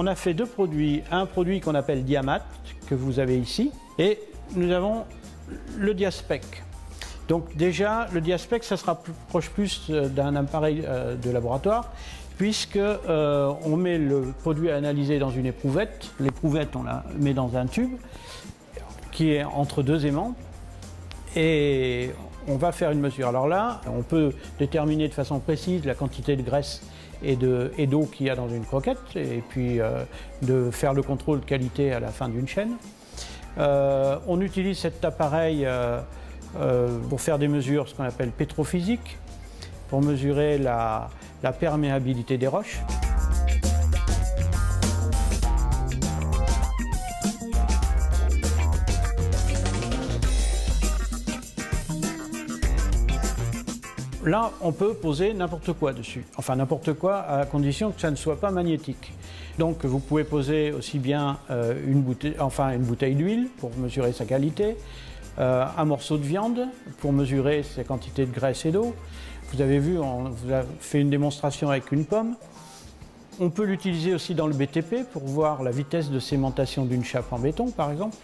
on a fait deux produits. Un produit qu'on appelle Diamat, que vous avez ici, et nous avons le Diaspec. Donc déjà, le Diaspec, ça se rapproche plus d'un appareil de laboratoire, puisque on met le produit à analyser dans une éprouvette. L'éprouvette, on la met dans un tube qui est entre deux aimants, et on va faire une mesure. Alors là, on peut déterminer de façon précise la quantité de graisse et d'eau qu'il y a dans une croquette, et puis de faire le contrôle de qualité à la fin d'une chaîne. On utilise cet appareil pour faire des mesures, ce qu'on appelle pétrophysiques, pour mesurer la perméabilité des roches. Là, on peut poser n'importe quoi dessus. Enfin, n'importe quoi à condition que ça ne soit pas magnétique. Donc, vous pouvez poser aussi bien une bouteille d'huile pour mesurer sa qualité, un morceau de viande pour mesurer ses quantités de graisse et d'eau. Vous avez vu, on vous a fait une démonstration avec une pomme. On peut l'utiliser aussi dans le BTP pour voir la vitesse de sémentation d'une chape en béton, par exemple,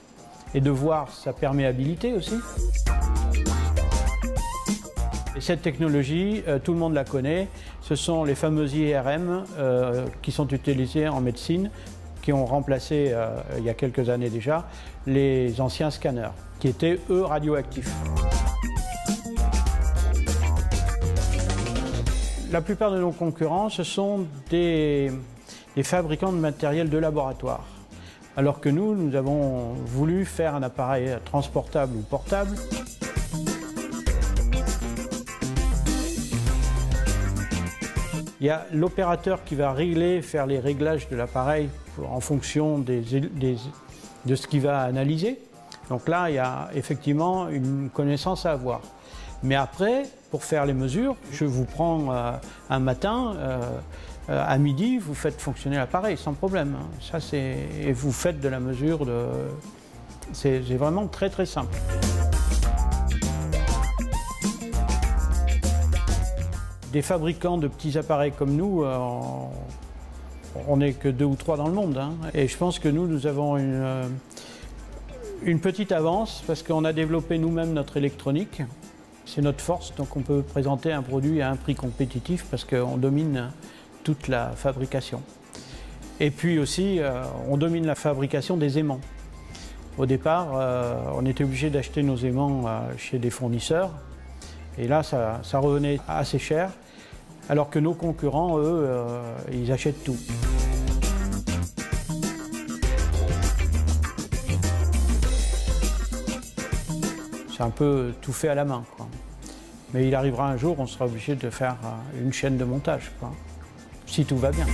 et de voir sa perméabilité aussi. Et cette technologie, tout le monde la connaît, ce sont les fameux IRM qui sont utilisés en médecine, qui ont remplacé, il y a quelques années déjà, les anciens scanners, qui étaient, eux, radioactifs. La plupart de nos concurrents, ce sont des fabricants de matériel de laboratoire, alors que nous avons voulu faire un appareil transportable ou portable. Il y a l'opérateur qui va faire les réglages de l'appareil en fonction de ce qu'il va analyser. Donc là, il y a effectivement une connaissance à avoir. Mais après, pour faire les mesures, je vous prends un matin, à midi, vous faites fonctionner l'appareil sans problème. Ça, et vous faites de la mesure c'est vraiment très très simple. Des fabricants de petits appareils comme nous, on n'est que 2 ou 3 dans le monde. Et je pense que nous avons une petite avance parce qu'on a développé nous-mêmes notre électronique. C'est notre force, donc on peut présenter un produit à un prix compétitif parce qu'on domine toute la fabrication. Et puis aussi, on domine la fabrication des aimants. Au départ, on était obligé d'acheter nos aimants chez des fournisseurs. Et là, ça revenait assez cher, alors que nos concurrents, eux, ils achètent tout. C'est un peu tout fait à la main, quoi. Mais il arrivera un jour, on sera obligé de faire une chaîne de montage, quoi, si tout va bien.